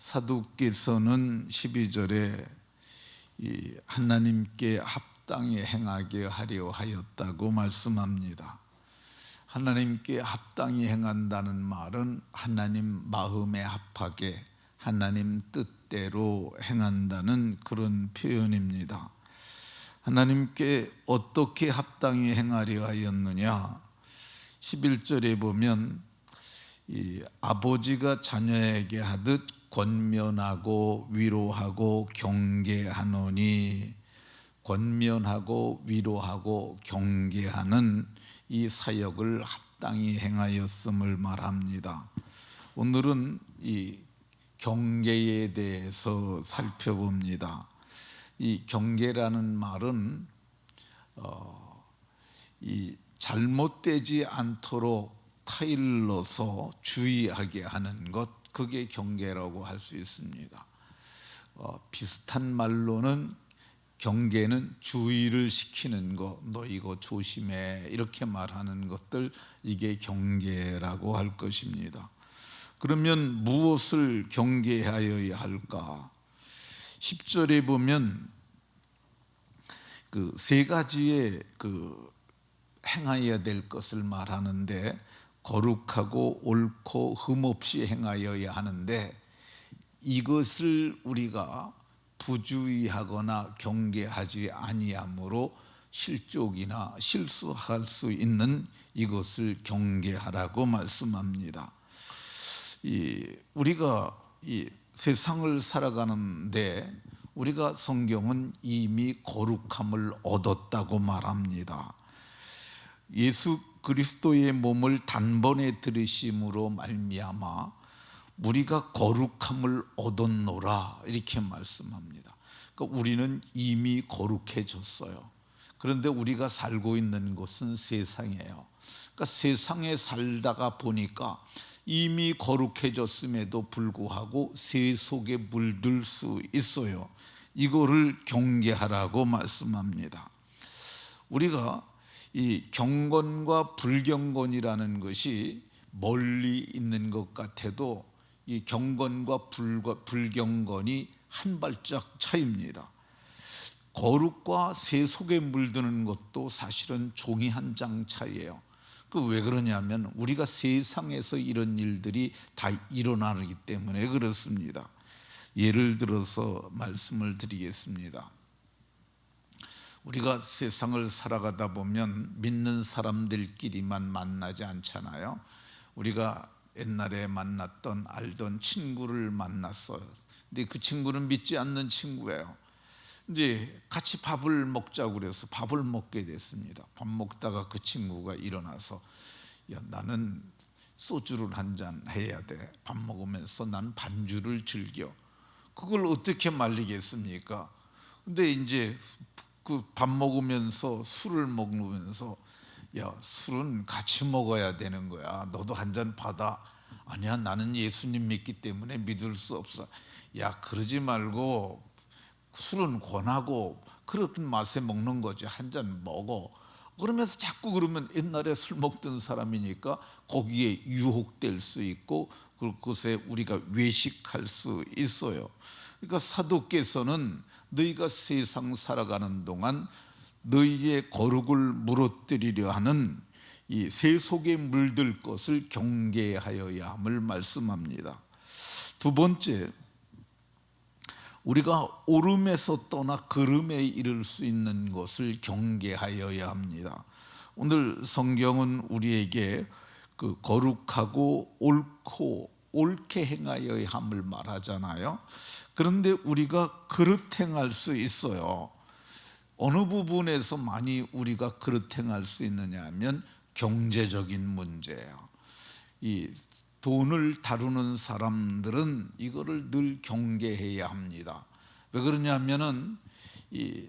사도께서는 12절에 하나님께 합당히 행하게 하려 하였다고 말씀합니다. 하나님께 합당히 행한다는 말은 하나님 마음에 합하게 하나님 뜻대로 행한다는 그런 표현입니다. 하나님께 어떻게 합당히 행하려 하였느냐? 11절에 보면 아버지가 자녀에게 하듯 권면하고 위로하고 경계하노니, 권면하고 위로하고 경계하는 이 사역을 합당히 행하였음을 말합니다. 오늘은 이 경계에 대해서 살펴봅니다. 이 경계라는 말은 이 잘못되지 않도록 타일러서 주의하게 하는 것, 그게 경계라고 할 수 있습니다. 비슷한 말로는 경계는 주의를 시키는 것, 너 이거 조심해, 이렇게 말하는 것들, 이게 경계라고 할 것입니다. 그러면 무엇을 경계하여야 할까? 10절에 보면 그 세 가지의 행하여야 될 것을 말하는데, 거룩하고 옳고 흠없이 행하여야 하는데, 이것을 우리가 부주의하거나 경계하지 아니함으로 실족이나 실수할 수 있는 이것을 경계하라고 말씀합니다. 우리가 이 세상을 살아가는데 우리가 성경은 이미 거룩함을 얻었다고 말합니다. 예수 그리스도의 몸을 단번에 들으심으로 말미암아 우리가 거룩함을 얻었노라, 이렇게 말씀합니다. 그러니까 우리는 이미 거룩해졌어요. 그런데 우리가 살고 있는 곳은 세상이에요. 그러니까 세상에 살다가 보니까 이미 거룩해졌음에도 불구하고 세 속에 물들 수 있어요. 이거를 경계하라고 말씀합니다. 우리가 이 경건과 불경건이라는 것이 멀리 있는 것 같아도 이 경건과 불경건이 한 발짝 차이입니다. 거룩과 세 속에 물드는 것도 사실은 종이 한 장 차이예요. 왜 그러냐면 우리가 세상에서 이런 일들이 다 일어나기 때문에 그렇습니다. 예를 들어서 말씀을 드리겠습니다. 우리가 세상을 살아가다 보면 믿는 사람들끼리만 만나지 않잖아요. 우리가 옛날에 만났던 알던 친구를 만났어요. 근데 그 친구는 믿지 않는 친구예요. 이제 같이 밥을 먹자고 그래서 밥을 먹게 됐습니다. 밥 먹다가 그 친구가 일어나서, 야, 나는 소주를 한 잔 해야 돼. 밥 먹으면서 난 반주를 즐겨. 그걸 어떻게 말리겠습니까? 근데 이제 그 밥 먹으면서 술을 먹으면서, 야, 술은 같이 먹어야 되는 거야. 너도 한 잔 받아. 아니야, 나는 예수님 믿기 때문에 믿을 수 없어. 야, 그러지 말고 술은 권하고 그런 맛에 먹는 거지. 한 잔 먹어. 그러면서 자꾸 그러면 옛날에 술 먹던 사람이니까 거기에 유혹될 수 있고 그것에 우리가 외식할 수 있어요. 그러니까 사도께서는 너희가 세상 살아가는 동안 너희의 거룩을 무너뜨리려 하는 이 세 속에 물들 것을 경계하여야 함을 말씀합니다. 두 번째, 우리가 오름에서 떠나 그름에 이를 수 있는 것을 경계하여야 합니다. 오늘 성경은 우리에게 그 거룩하고 옳고 옳게 행하여야 함을 말하잖아요. 그런데 우리가 그릇 행할 수 있어요. 어느 부분에서 많이 우리가 그릇 행할 수 있느냐 하면 경제적인 문제예요. 이 돈을 다루는 사람들은 이거를 늘 경계해야 합니다. 왜 그러냐면은 이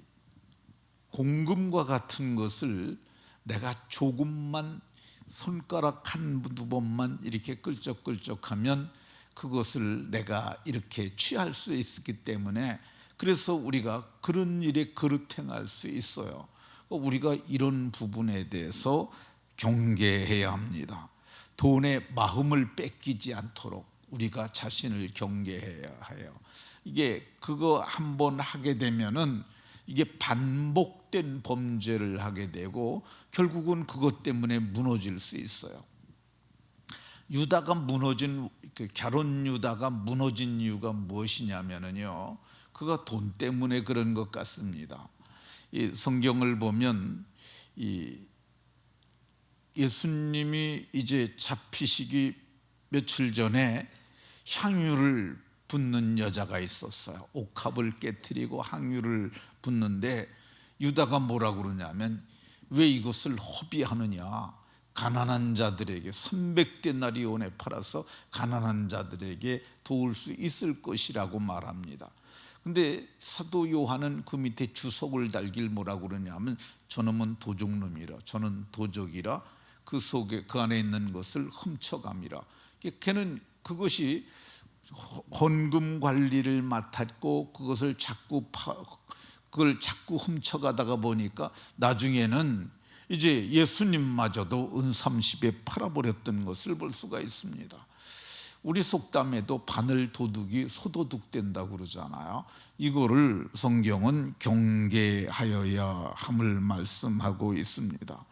공금과 같은 것을 내가 조금만 손가락 한두 번만 이렇게 끌적끌적하면 그것을 내가 이렇게 취할 수 있기 때문에, 그래서 우리가 그런 일에 그릇 행할 수 있어요. 우리가 이런 부분에 대해서 경계해야 합니다. 돈의 마음을 뺏기지 않도록 우리가 자신을 경계해야 해요. 이게 그거 한번 하게 되면은 이게 반복된 범죄를 하게 되고 결국은 그것 때문에 무너질 수 있어요. 유다가 무너진, 결혼 유다가 무너진 이유가 무엇이냐면요, 그가 돈 때문에 그런 것 같습니다. 이 성경을 보면 이 예수님이 이제 잡히시기 며칠 전에 향유를 붓는 여자가 있었어요. 옥합을 깨트리고 향유를 붓는데 유다가 뭐라고 그러냐면, 왜 이것을 허비하느냐, 가난한 자들에게 300데나리온에 팔아서 가난한 자들에게 도울 수 있을 것이라고 말합니다. 근데 사도 요한은 그 밑에 주석을 달길 뭐라고 그러냐면, 저놈은 도적놈이라, 저는 도적이라 그 속에 그 안에 있는 것을 훔쳐감이라. 걔는 그것이 헌금 관리를 맡았고 그것을 그걸 자꾸 훔쳐가다가 보니까 나중에는 이제 예수님마저도 은삼십에 팔아버렸던 것을 볼 수가 있습니다. 우리 속담에도 바늘 도둑이 소도둑 된다고 그러잖아요. 이거를 성경은 경계하여야 함을 말씀하고 있습니다.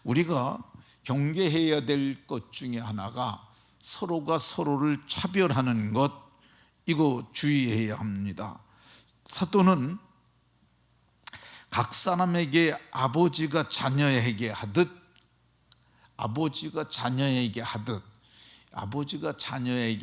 우리가 경계해야 될 것 중에 하나가 서로가 서로를 차별하는 것, 이거 주의해야 합니다. 사도는 각 사람에게 아버지가 자녀에게 하듯 아버지가 자녀에게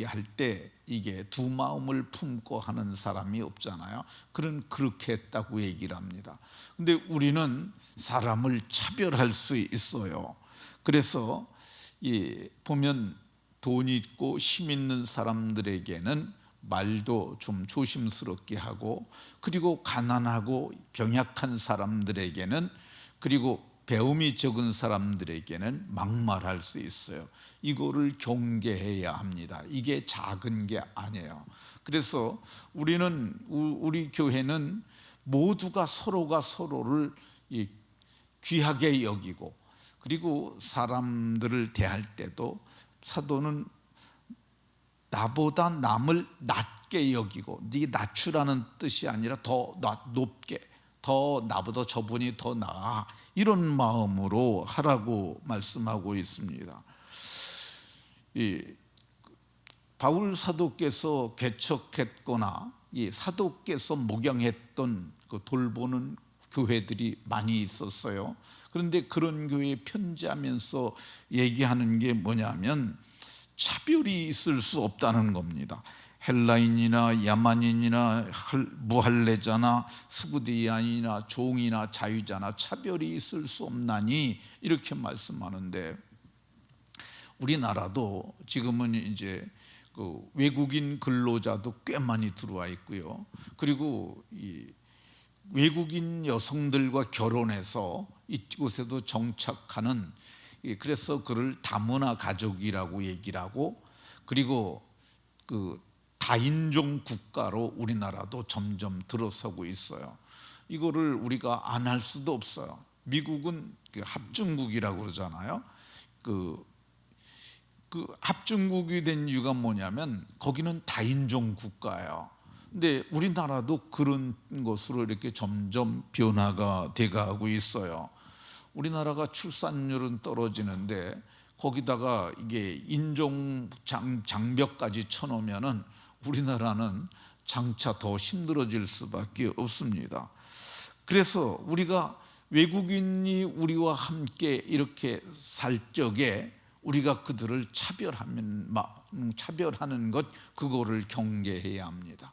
할 때 이게 두 마음을 품고 하는 사람이 없잖아요. 그렇게 했다고 얘기를 합니다. 근데 우리는 사람을 차별할 수 있어요. 그래서 보면 돈 있고 힘 있는 사람들에게는 말도 좀 조심스럽게 하고, 그리고 가난하고 병약한 사람들에게는, 그리고 배움이 적은 사람들에게는 막말할 수 있어요. 이거를 경계해야 합니다. 이게 작은 게 아니에요. 그래서 우리 교회는 모두가 서로가 서로를 귀하게 여기고, 그리고 사람들을 대할 때도 사도는 나보다 남을 낮게 여기고, 네 낮추라는 뜻이 아니라 더 높게, 더 나보다 저분이 더 나아, 이런 마음으로 하라고 말씀하고 있습니다. 바울 사도께서 개척했거나 사도께서 목양했던 그 돌보는 교회들이 많이 있었어요. 그런데 그런 교회에 편지하면서 얘기하는 게 뭐냐면, 차별이 있을 수 없다는 겁니다. 헬라인이나 야만인이나 무할레자나 스구디안이나 종이나 자유자나 차별이 있을 수 없나니, 이렇게 말씀하는데, 우리나라도 지금은 이제 그 외국인 근로자도 꽤 많이 들어와 있고요. 그리고 이 외국인 여성들과 결혼해서 이곳에도 정착하는, 그래서 그를 다문화 가족이라고 얘기를 하고, 그리고 그 다인종 국가로 우리나라도 점점 들어서고 있어요. 이거를 우리가 안 할 수도 없어요. 미국은 그 합중국이라고 그러잖아요. 그 합중국이 된 이유가 뭐냐면, 거기는 다인종 국가예요. 근데 우리나라도 그런 것으로 이렇게 점점 변화가 돼가고 있어요. 우리나라가 출산율은 떨어지는데 거기다가 이게 인종 장벽까지 쳐놓으면은 우리나라는 장차 더 힘들어질 수밖에 없습니다. 그래서 우리가 외국인이 우리와 함께 이렇게 살 적에 우리가 그들을 차별하는 것, 그거를 경계해야 합니다.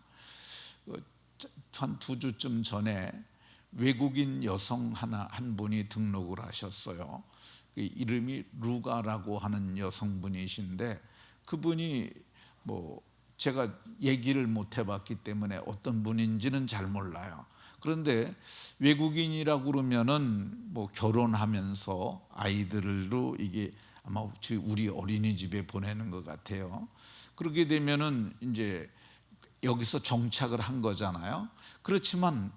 한 2주쯤 전에 외국인 여성 한 분이 등록을 하셨어요. 이름이 루가라고 하는 여성분이신데, 그분이 제가 얘기를 못 해봤기 때문에 어떤 분인지는 잘 몰라요. 그런데 외국인이라고 그러면은 결혼하면서 아이들로 이게 아마 우리 어린이집에 보내는 것 같아요. 그렇게 되면은 이제 여기서 정착을 한 거잖아요. 그렇지만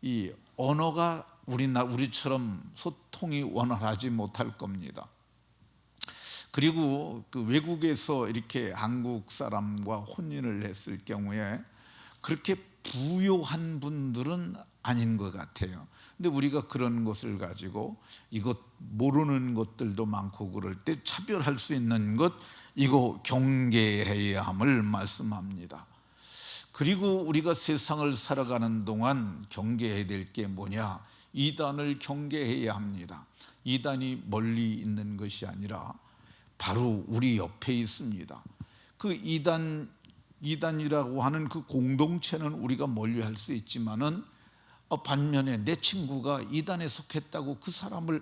이 언어가 우리처럼 소통이 원활하지 못할 겁니다. 그리고 그 외국에서 이렇게 한국 사람과 혼인을 했을 경우에 그렇게 부유한 분들은 아닌 것 같아요. 근데 우리가 그런 것을 가지고 이것 모르는 것들도 많고 그럴 때 차별할 수 있는 것, 이거 경계해야 함을 말씀합니다. 그리고 우리가 세상을 살아가는 동안 경계해야 될 게 뭐냐? 이단을 경계해야 합니다. 이단이 멀리 있는 것이 아니라 바로 우리 옆에 있습니다. 그 이단이라고 하는 그 공동체는 우리가 멀리할 수 있지만은 반면에 내 친구가 이단에 속했다고 그 사람을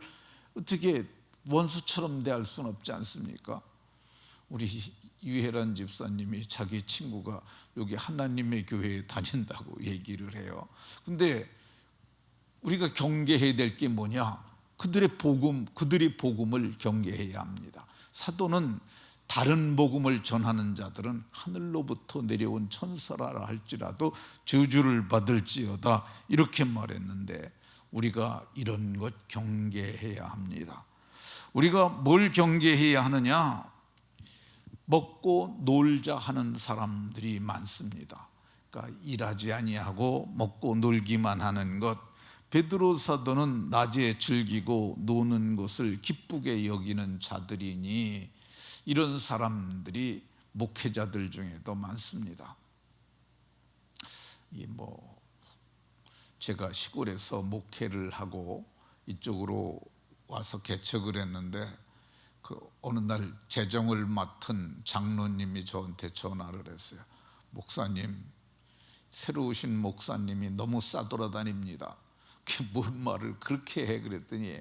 어떻게 원수처럼 대할 수는 없지 않습니까? 우리 유혜란 집사님이 자기 친구가 여기 하나님의 교회에 다닌다고 얘기를 해요. 근데 우리가 경계해야 될 게 뭐냐? 그들의 복음을 경계해야 합니다. 사도는 다른 복음을 전하는 자들은 하늘로부터 내려온 천사라 할지라도 저주를 받을지어다 이렇게 말했는데, 우리가 이런 것 경계해야 합니다. 우리가 뭘 경계해야 하느냐? 먹고 놀자 하는 사람들이 많습니다. 그러니까 일하지 아니하고 먹고 놀기만 하는 것. 베드로 사도는 낮에 즐기고 노는 것을 기쁘게 여기는 자들이니 이런 사람들이 목회자들 중에도 많습니다. 제가 시골에서 목회를 하고 이쪽으로 와서 개척을 했는데 어느 날 재정을 맡은 장로님이 저한테 전화를 했어요. 목사님, 새로 오신 목사님이 너무 싸돌아다닙니다. 뭔 말을 그렇게 해? 그랬더니,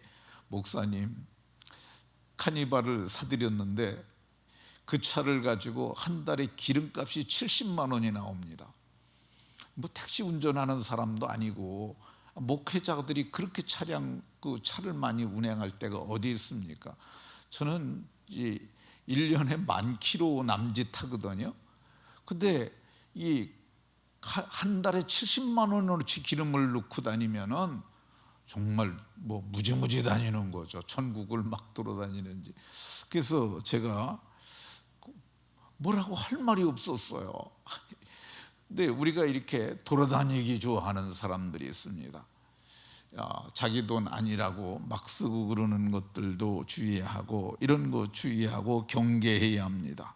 목사님, 카니발을 사드렸는데 그 차를 가지고 한 달에 기름값이 70만 원이 나옵니다. 택시 운전하는 사람도 아니고 목회자들이 그렇게 차를 많이 운행할 때가 어디 있습니까? 저는 1년에 10,000km 남짓하거든요. 근데 한 달에 70만 원어치 기름을 넣고 다니면은 정말 무지무지 다니는 거죠. 천국을 막 돌아다니는지. 그래서 제가 뭐라고 할 말이 없었어요. 근데 우리가 이렇게 돌아다니기 좋아하는 사람들이 있습니다. 자기 돈 아니라고 막 쓰고 그러는 것들도 주의하고, 이런 거 주의하고 경계해야 합니다.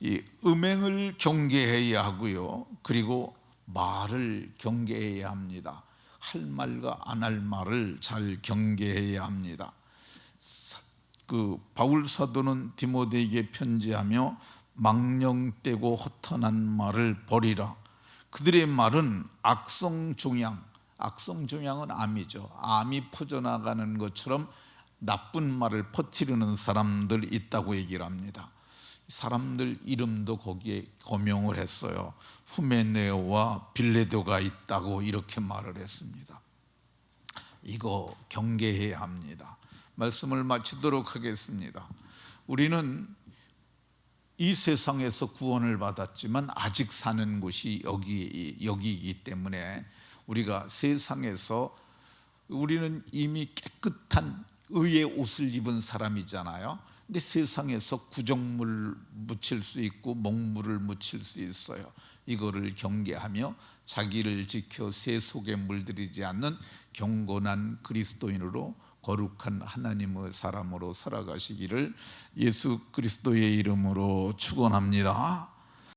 이 음행을 경계해야 하고요, 그리고 말을 경계해야 합니다. 할 말과 안 할 말을 잘 경계해야 합니다. 바울 사도는 디모데에게 편지하며 망령되고 허탄한 말을 버리라. 그들의 말은 악성종양은 암이죠. 암이 퍼져나가는 것처럼 나쁜 말을 퍼뜨리는 사람들 있다고 얘기를 합니다. 사람들 이름도 거기에 거명을 했어요. 후메네오와 빌레도가 있다고 이렇게 말을 했습니다. 이거 경계해야 합니다. 말씀을 마치도록 하겠습니다. 우리는 이 세상에서 구원을 받았지만 아직 사는 곳이 여기이기 때문에 우리가 세상에서, 우리는 이미 깨끗한 의의 옷을 입은 사람이잖아요. 근데 세상에서 구정물 묻힐 수 있고 먹물을 묻힐 수 있어요. 이거를 경계하며 자기를 지켜 새 속에 물들이지 않는 경건한 그리스도인으로 거룩한 하나님의 사람으로 살아가시기를 예수 그리스도의 이름으로 축원합니다.